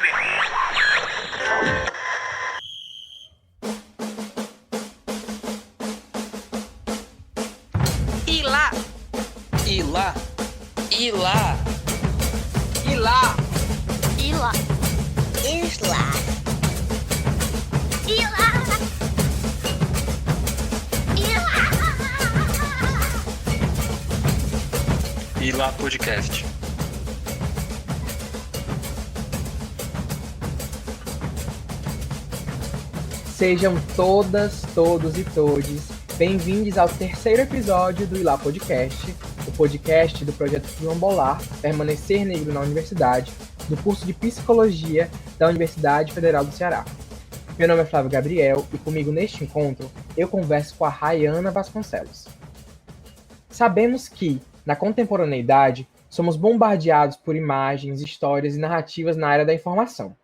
Ilá, Ilá, Ilá, Ilá, Ilá, Isla. Ilá, Ilá Podcast. sejam todas, todos e todes bem-vindos ao terceiro episódio do Ilá Podcast, o podcast do projeto Quilombolar Permanecer Negro na Universidade, do curso de Psicologia da Universidade Federal do Ceará. Meu nome é Flávio Gabriel e comigo neste encontro eu converso com a Rayana Vasconcelos. Sabemos que, na contemporaneidade, somos bombardeados por imagens, histórias e narrativas na área da informação.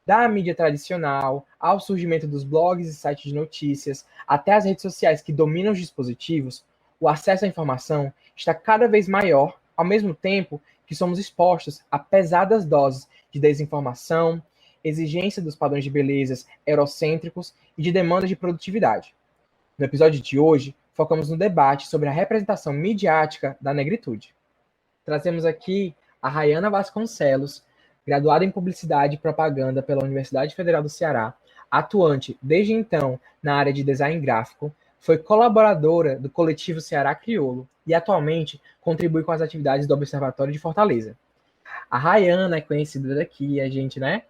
Da mídia tradicional, ao surgimento dos blogs e sites de notícias, até as redes sociais que dominam os dispositivos, o acesso à informação está cada vez maior, ao mesmo tempo que somos expostos a pesadas doses de desinformação, exigência dos padrões de beleza eurocêntricos e de demandas de produtividade. No episódio de hoje, focamos no debate sobre a representação midiática da negritude. Trazemos aqui a Rayana Vasconcelos, graduada em Publicidade e Propaganda pela Universidade Federal do Ceará, atuante desde então na área de design gráfico, foi colaboradora do coletivo Ceará Crioulo e atualmente contribui com as atividades do Observatório de Fortaleza. A Rayana é conhecida daqui, a gente, né?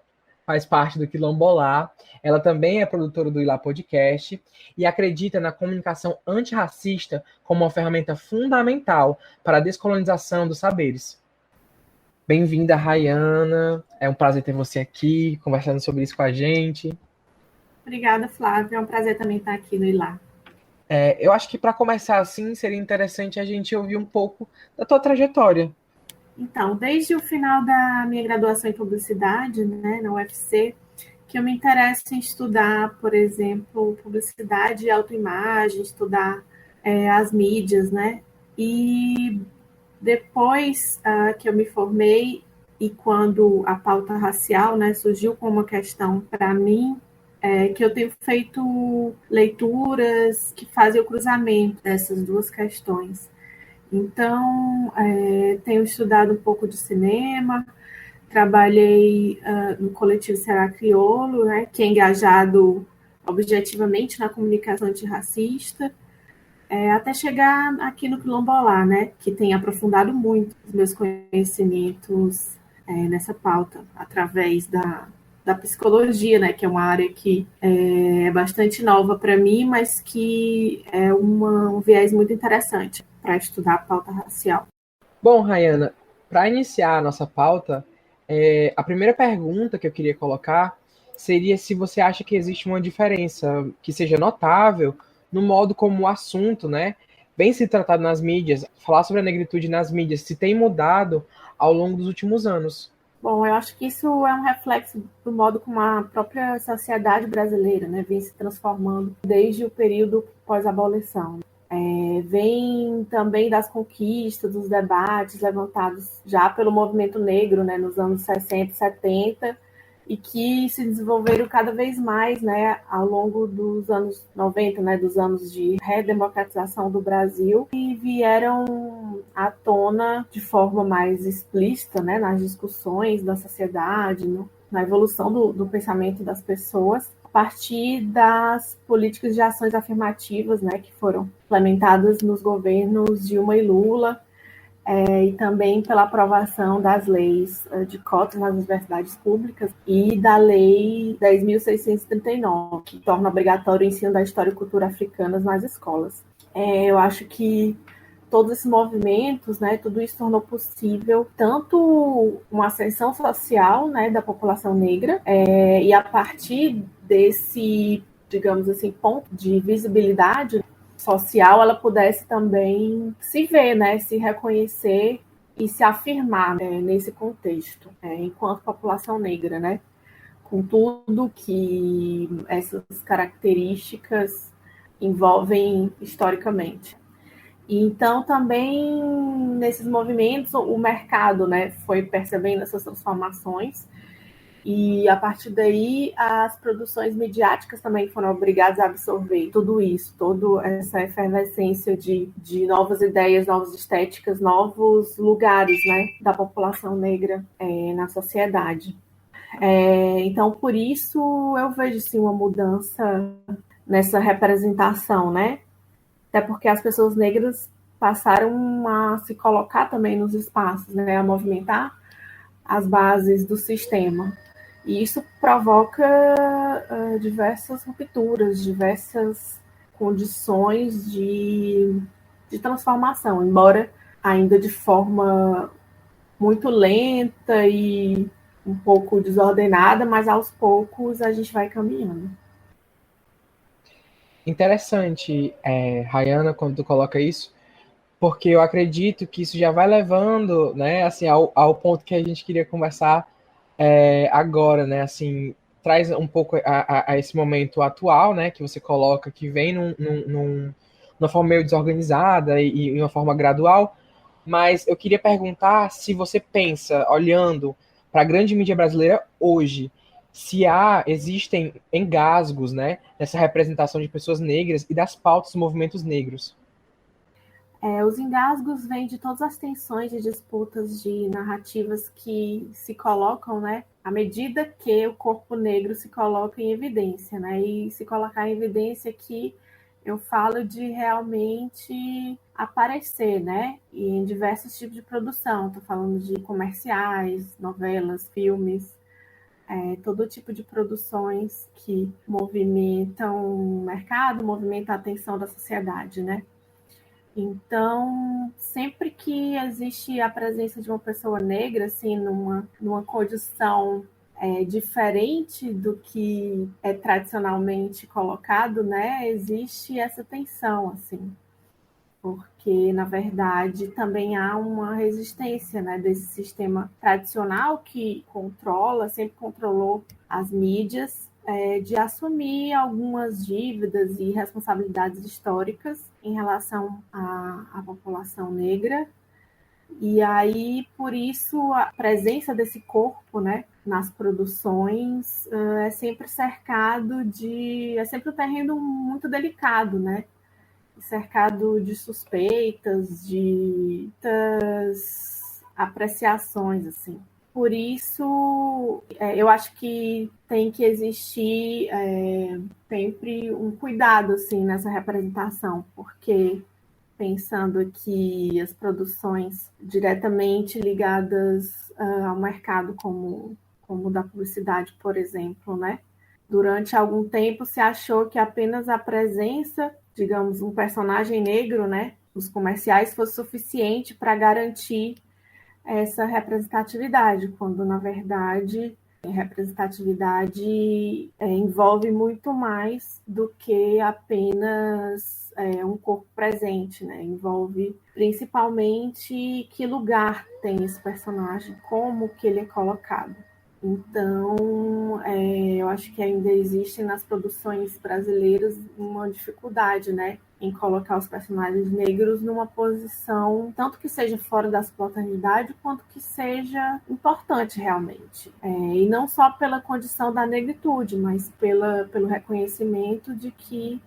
Faz parte do Quilombolar. Ela também é produtora do Ilá Podcast e acredita na comunicação antirracista como uma ferramenta fundamental para a descolonização dos saberes. Bem-vinda, Rayana. É um prazer ter você aqui, conversando sobre isso com a gente. Obrigada, Flávia. É um prazer também estar aqui no Ilá. Eu acho que para começar assim, seria interessante a gente ouvir um pouco da tua trajetória. Então, desde o final da minha graduação em publicidade, né, na UFC, que eu me interesso em estudar, por exemplo, publicidade e autoimagem, estudar as mídias, né? E depois que eu me formei e quando a pauta racial, né, surgiu como uma questão para mim, que eu tenho feito leituras que fazem o cruzamento dessas duas questões. Então, tenho estudado um pouco de cinema, trabalhei no coletivo Ceará Crioulo, né, que é engajado objetivamente na comunicação antirracista, até chegar aqui no Quilombolar, né, que tem aprofundado muito os meus conhecimentos nessa pauta, através da psicologia, né, que é uma área que é bastante nova para mim, mas que é um viés muito interessante para estudar a pauta racial. Bom, Rayana, para iniciar a nossa pauta, a primeira pergunta que eu queria colocar seria se você acha que existe uma diferença que seja notável no modo como o assunto, né, vem se tratado nas mídias, falar sobre a negritude nas mídias, se tem mudado ao longo dos últimos anos. Bom, eu acho que isso é um reflexo do modo como a própria sociedade brasileira, né, vem se transformando desde o período pós-abolição. Vem também das conquistas, dos debates levantados já pelo movimento negro, né, nos anos 60 e 70, e que se desenvolveram cada vez mais, né, ao longo dos anos 90, né, dos anos de redemocratização do Brasil, e vieram à tona de forma mais explícita, né, nas discussões da sociedade, na evolução do pensamento das pessoas, a partir das políticas de ações afirmativas, né, que foram implementadas nos governos Dilma e Lula, e também pela aprovação das leis de cotas nas universidades públicas e da Lei 10.639, que torna obrigatório o ensino da história e cultura africanas nas escolas. Eu acho que todos esses movimentos, né, tudo isso tornou possível tanto uma ascensão social, né, da população negra, e a partir desse, digamos assim, ponto de visibilidade social, ela pudesse também se ver, né, se reconhecer e se afirmar, né, nesse contexto, enquanto população negra, né, com tudo que essas características envolvem historicamente. Então, também nesses movimentos, o mercado, né, foi percebendo essas transformações E a partir daí, as produções midiáticas também foram obrigadas a absorver tudo isso, toda essa efervescência de novas ideias, novas estéticas, novos lugares, né, da população negra na sociedade. Então, por isso, eu vejo sim, uma mudança nessa representação, né? Até porque as pessoas negras passaram a se colocar também nos espaços, né, a movimentar as bases do sistema. E isso provoca diversas rupturas, diversas condições de transformação, embora ainda de forma muito lenta e um pouco desordenada, mas aos poucos a gente vai caminhando. Interessante, Rayana, quando tu coloca isso, porque eu acredito que isso já vai levando, né, assim, ao ponto que a gente queria conversar agora, né, assim, traz um pouco a esse momento atual, né, que você coloca, que vem numa forma meio desorganizada e uma forma gradual, mas eu queria perguntar se você pensa, olhando para a grande mídia brasileira hoje, se existem engasgos, né, nessa representação de pessoas negras e das pautas dos movimentos negros. Os engasgos vêm de todas as tensões e disputas de narrativas que se colocam, né, à medida que o corpo negro se coloca em evidência, né, e se colocar em evidência que eu falo de realmente aparecer, né, e em diversos tipos de produção. Estou falando de comerciais, novelas, filmes, todo tipo de produções que movimentam o mercado, movimentam a atenção da sociedade, né. Então, sempre que existe a presença de uma pessoa negra, assim, numa condição diferente do que é tradicionalmente colocado, né, existe essa tensão, assim, porque, na verdade, também há uma resistência, né, desse sistema tradicional que sempre controlou as mídias, de assumir algumas dívidas e responsabilidades históricas em relação à população negra. E aí, por isso, a presença desse corpo, né, nas produções é sempre cercado é sempre um terreno muito delicado, né? Cercado de suspeitas, de muitas apreciações, assim. Por isso, eu acho que tem que existir sempre um cuidado, assim, nessa representação, porque pensando que as produções diretamente ligadas ao mercado, como da publicidade, por exemplo, né? Durante algum tempo se achou que apenas a presença, digamos, um personagem negro, né, nos comerciais fosse suficiente para garantir essa representatividade, quando na verdade representatividade envolve muito mais do que apenas um corpo presente, né? Envolve principalmente que lugar tem esse personagem, como que ele é colocado. Então, eu acho que ainda existe nas produções brasileiras uma dificuldade, né, em colocar os personagens negros numa posição, tanto que seja fora da subalternidade, quanto que seja importante realmente. E não só pela condição da negritude, mas pelo reconhecimento de que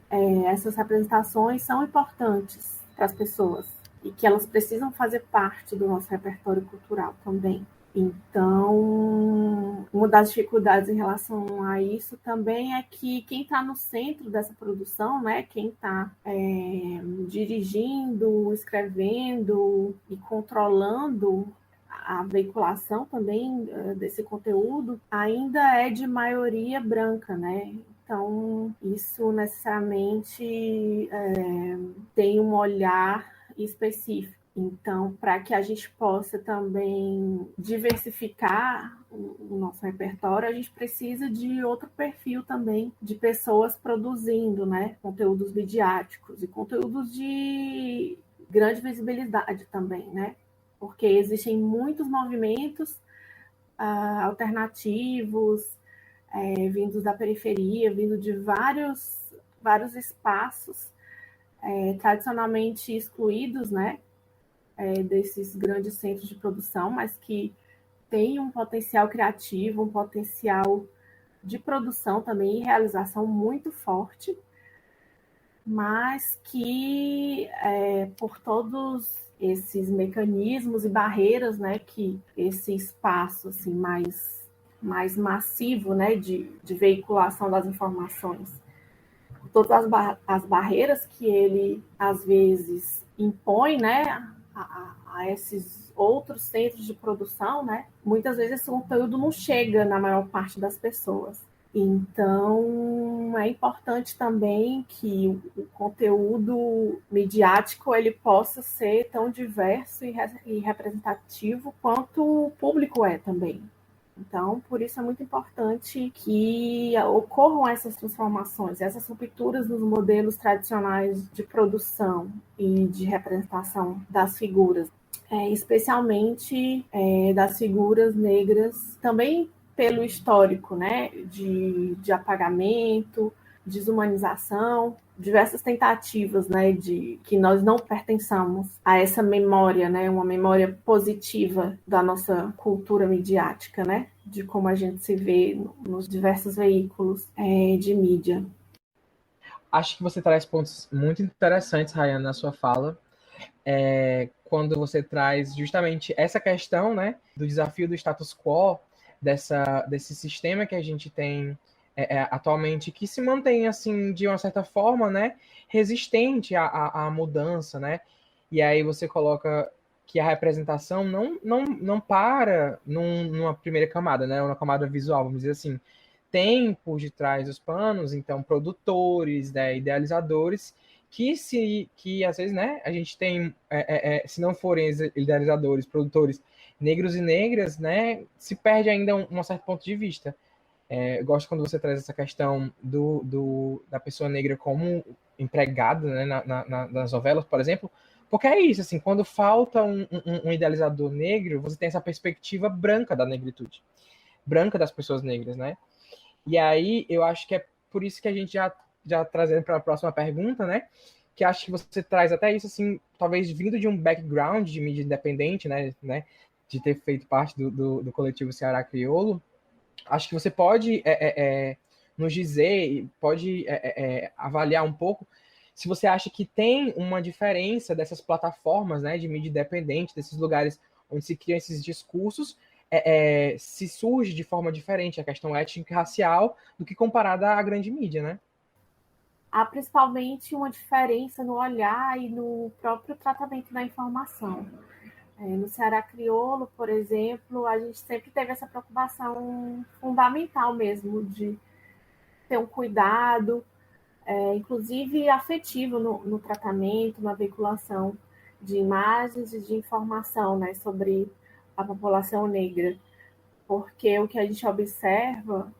essas representações são importantes para as pessoas e que elas precisam fazer parte do nosso repertório cultural também. Então, uma das dificuldades em relação a isso também é que quem está no centro dessa produção, né, quem está dirigindo, escrevendo e controlando a veiculação também desse conteúdo, ainda é de maioria branca, né? Então, isso necessariamente tem um olhar específico. Então, para que a gente possa também diversificar o nosso repertório, a gente precisa de outro perfil também de pessoas produzindo, né, conteúdos midiáticos e conteúdos de grande visibilidade também, né? Porque existem muitos movimentos alternativos, vindos da periferia, vindo de vários espaços tradicionalmente excluídos, né? Desses grandes centros de produção, mas que tem um potencial criativo, um potencial de produção também e realização muito forte, mas que por todos esses mecanismos e barreiras, né, que esse espaço assim, mais massivo, né, de veiculação das informações, todas as barreiras que ele às vezes impõe, né, a esses outros centros de produção, né, muitas vezes esse conteúdo não chega na maior parte das pessoas. Então, é importante também que o conteúdo midiático ele possa ser tão diverso e representativo quanto o público é também. Então, por isso é muito importante que ocorram essas transformações, essas rupturas nos modelos tradicionais de produção e de representação das figuras, especialmente das figuras negras, também pelo histórico, né, de apagamento, desumanização, diversas tentativas, né, de que nós não pertençamos a essa memória, né, uma memória positiva da nossa cultura midiática, né, de como a gente se vê nos diversos veículos de mídia. Acho que você traz pontos muito interessantes, Rayane, na sua fala, quando você traz justamente essa questão, né, do desafio do status quo, desse sistema que a gente tem atualmente, que se mantém, assim, de uma certa forma, né, resistente à mudança, né? E aí você coloca que a representação não para numa primeira camada, né, uma camada visual, vamos dizer assim. Tem por detrás dos panos, então, produtores, né, idealizadores, que às vezes, né, a gente tem, se não forem idealizadores, produtores negros e negras, né, se perde ainda um certo ponto de vista. Eu gosto quando você traz essa questão da pessoa negra como empregada, né, nas novelas, por exemplo, porque é isso, assim, quando falta um idealizador negro, você tem essa perspectiva branca da negritude, branca das pessoas negras, né? E aí eu acho que é por isso que a gente já trazendo para a próxima pergunta, né? Que acho que você traz até isso, assim, talvez vindo de um background de mídia independente, né? De ter feito parte do coletivo Ceará Crioulo, acho que você pode nos dizer, pode avaliar um pouco se você acha que tem uma diferença dessas plataformas, né, de mídia independente, desses lugares onde se criam esses discursos, se surge de forma diferente a questão étnica e racial do que comparada à grande mídia, né? Há principalmente uma diferença no olhar e no próprio tratamento da informação. No Ceará Crioulo, por exemplo, a gente sempre teve essa preocupação fundamental mesmo de ter um cuidado, inclusive afetivo no tratamento, na veiculação de imagens e de informação, né, sobre a população negra. Porque o que a gente observa,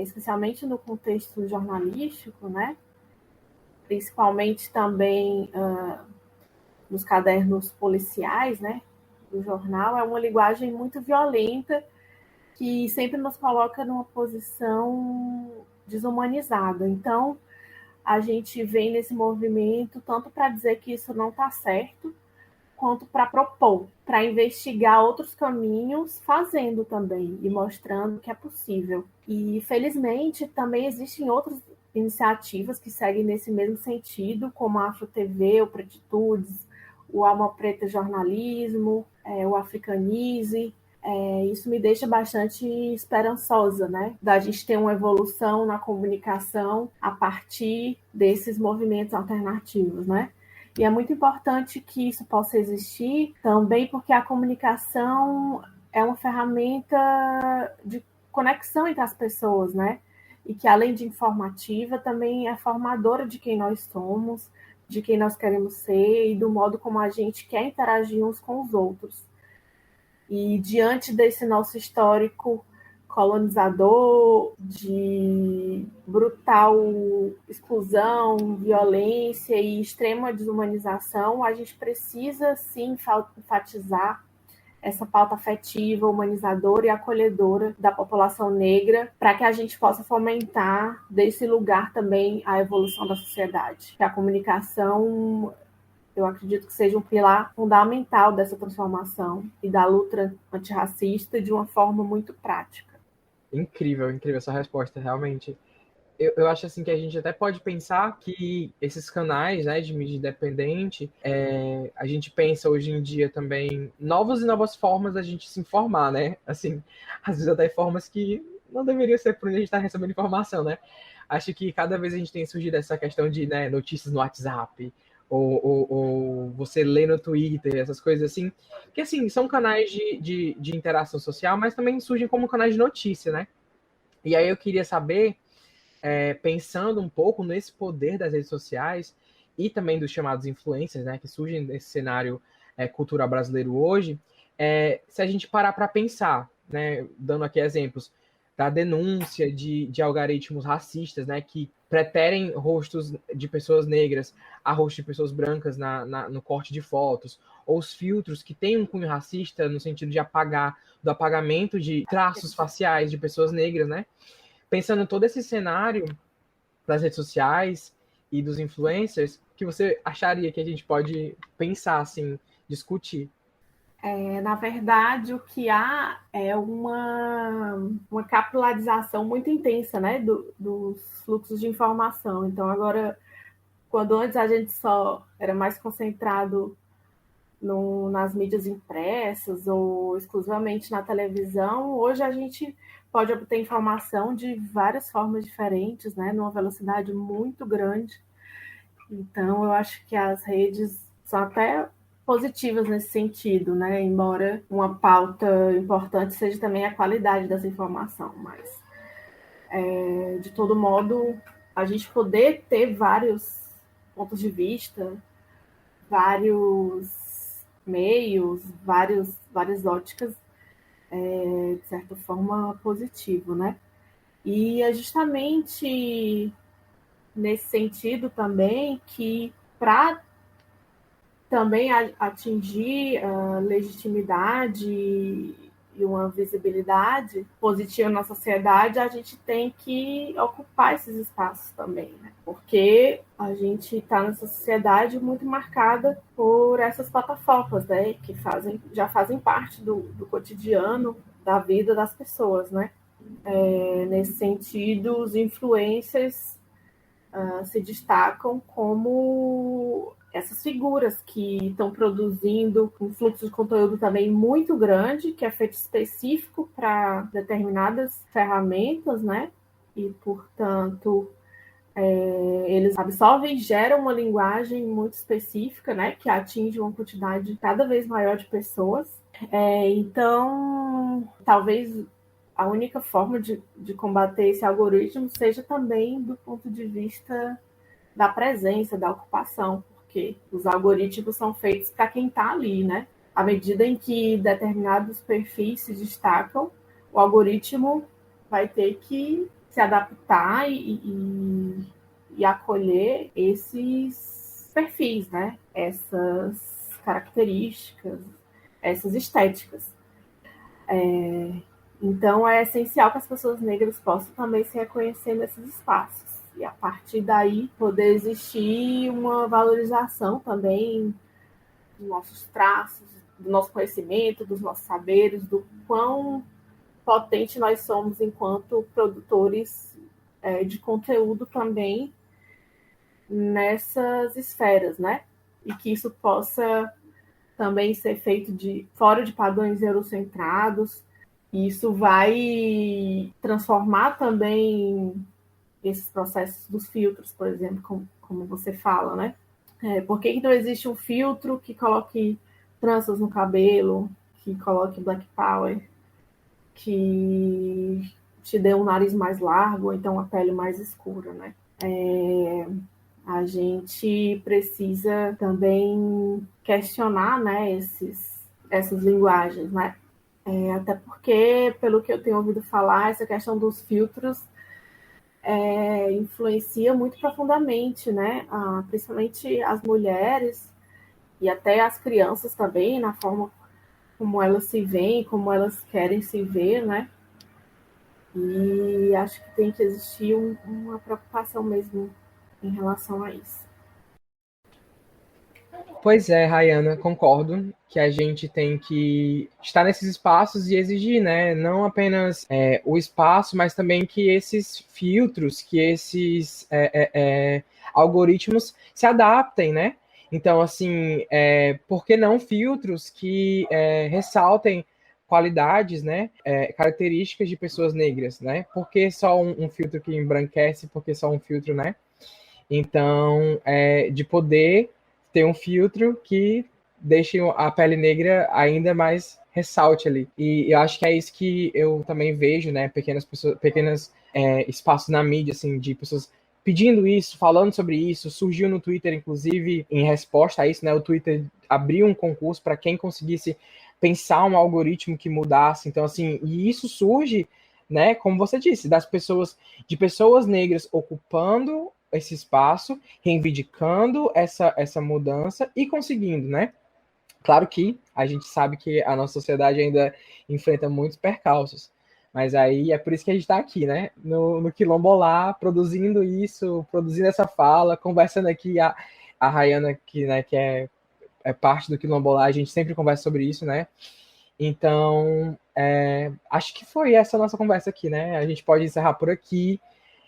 especialmente no contexto jornalístico, né, principalmente também nos cadernos policiais, né, do jornal, é uma linguagem muito violenta que sempre nos coloca numa posição desumanizada. Então, a gente vem nesse movimento tanto para dizer que isso não está certo, quanto para propor, para investigar outros caminhos, fazendo também e mostrando que é possível. E, felizmente, também existem outras iniciativas que seguem nesse mesmo sentido, como a Afro TV, o Pretitudes, o Alma Preta Jornalismo, o Africanize. Isso me deixa bastante esperançosa, né? Da gente ter uma evolução na comunicação a partir desses movimentos alternativos, né? E é muito importante que isso possa existir também porque a comunicação é uma ferramenta de conexão entre as pessoas, né? E que, além de informativa, também é formadora de quem nós somos, de quem nós queremos ser e do modo como a gente quer interagir uns com os outros. E diante desse nosso histórico colonizador, de brutal exclusão, violência e extrema desumanização, a gente precisa, sim, enfatizar essa pauta afetiva, humanizadora e acolhedora da população negra, para que a gente possa fomentar desse lugar também a evolução da sociedade. Que a comunicação eu acredito que seja um pilar fundamental dessa transformação e da luta antirracista de uma forma muito prática. Incrível, incrível essa resposta, realmente. Eu acho assim que a gente até pode pensar que esses canais, né, de mídia independente, a gente pensa hoje em dia também novas e novas formas da gente se informar, né? Assim, às vezes até formas que não deveriam ser por onde a gente está recebendo informação, né? Acho que cada vez a gente tem surgido essa questão de, né, notícias no WhatsApp, ou você lê no Twitter, essas coisas assim, que assim, são canais de interação social, mas também surgem como canais de notícia, né? E aí eu queria saber pensando um pouco nesse poder das redes sociais e também dos chamados influencers, né, que surgem nesse cenário cultural brasileiro hoje, se a gente parar para pensar, né, dando aqui exemplos da denúncia de algoritmos racistas, né, que preterem rostos de pessoas negras a rostos de pessoas brancas no corte de fotos, ou os filtros que têm um cunho racista no sentido de do apagamento de traços faciais de pessoas negras, né? Pensando em todo esse cenário das redes sociais e dos influencers, que você acharia que a gente pode pensar, assim, discutir? Na verdade, o que há é uma capilarização muito intensa, né, dos fluxos de informação. Então, agora, quando antes a gente só era mais concentrado nas mídias impressas ou exclusivamente na televisão, hoje a gente pode obter informação de várias formas diferentes, né, numa velocidade muito grande. Então, eu acho que as redes são até positivas nesse sentido, né? Embora uma pauta importante seja também a qualidade dessa informação, mas de todo modo a gente poder ter vários pontos de vista, vários meios, várias óticas, de certa forma positivo, né? E é justamente nesse sentido também que para também atingir a legitimidade e uma visibilidade positiva na sociedade, a gente tem que ocupar esses espaços também, né? Porque a gente está nessa sociedade muito marcada por essas plataformas, né? Que já fazem parte do cotidiano da vida das pessoas, né? Nesse sentido, os influencers se destacam como essas figuras que estão produzindo um fluxo de conteúdo também muito grande, que é feito específico para determinadas ferramentas, né? E, portanto, eles absorvem e geram uma linguagem muito específica, né? Que atinge uma quantidade cada vez maior de pessoas. Então, talvez a única forma de combater esse algoritmo seja também do ponto de vista da presença, da ocupação, porque os algoritmos são feitos para quem está ali, né? À medida em que determinados perfis se destacam, o algoritmo vai ter que se adaptar e acolher esses perfis, né? Essas características, essas estéticas. Então, é essencial que as pessoas negras possam também se reconhecer nesses espaços. E, a partir daí, poder existir uma valorização também dos nossos traços, do nosso conhecimento, dos nossos saberes, do quão potente nós somos enquanto produtores de conteúdo também nessas esferas, né? E que isso possa também ser feito fora de padrões eurocentrados. E isso vai transformar também esses processos dos filtros, por exemplo, como você fala, né? Por que não existe um filtro que coloque tranças no cabelo, que coloque black power, que te dê um nariz mais largo, ou então a pele mais escura, né? A gente precisa também questionar, né, essas linguagens, né? Até porque, pelo que eu tenho ouvido falar, essa questão dos filtros influencia muito profundamente, né? Principalmente as mulheres e até as crianças também, na forma como elas se veem, como elas querem se ver, né? E acho que tem que existir uma preocupação mesmo em relação a isso. Pois é, Rayana, concordo que a gente tem que estar nesses espaços e exigir, né? Não apenas o espaço, mas também que esses filtros, que esses algoritmos se adaptem, né? Então, assim, por que não filtros que ressaltem qualidades, né? Características de pessoas negras, né? Por que só um filtro que embranquece? Por que só um filtro, né? Então, de poder ter um filtro que deixe a pele negra ainda mais ressalte ali. E eu acho que é isso que eu também vejo, né? Pequenos espaços na mídia, assim, de pessoas pedindo isso, falando sobre isso. Surgiu no Twitter, inclusive, em resposta a isso, né? O Twitter abriu um concurso para quem conseguisse pensar um algoritmo que mudasse. Então, assim, e isso surge, né? Como você disse, de pessoas negras ocupando esse espaço, reivindicando essa mudança e conseguindo, né? Claro que a gente sabe que a nossa sociedade ainda enfrenta muitos percalços, mas aí é por isso que a gente está aqui, né? No Quilombolá, produzindo isso, produzindo essa fala, conversando aqui, a Rayana, que é parte do Quilombolá, a gente sempre conversa sobre isso, né? Então, acho que foi essa nossa conversa aqui, né? A gente pode encerrar por aqui.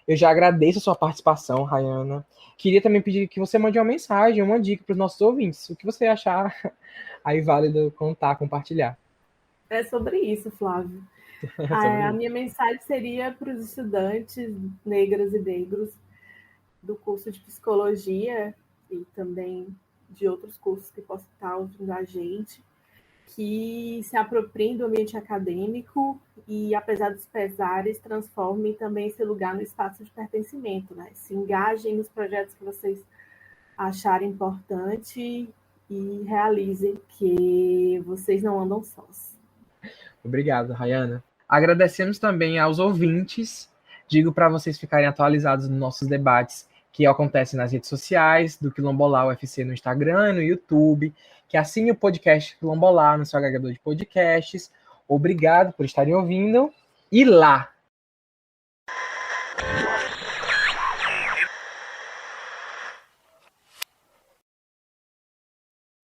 Eu já agradeço a sua participação, Rayana. Queria também pedir que você mande uma mensagem, uma dica para os nossos ouvintes. O que você achar aí válido contar, compartilhar. É sobre isso, Flávio. A minha mensagem seria para os estudantes negras e negros do curso de psicologia e também de outros cursos que possam estar ouvindo a gente, que se apropriem do ambiente acadêmico e, apesar dos pesares, transformem também esse lugar no espaço de pertencimento, né? Se engajem nos projetos que vocês acharem importante e realizem, que vocês não andam sós. Obrigado, Rayana. Agradecemos também aos ouvintes. Digo para vocês ficarem atualizados nos nossos debates que acontecem nas redes sociais, do Quilombolá UFC no Instagram e no YouTube, que assine o podcast Quilombolá no seu agregador de podcasts. Obrigado por estarem ouvindo. E lá!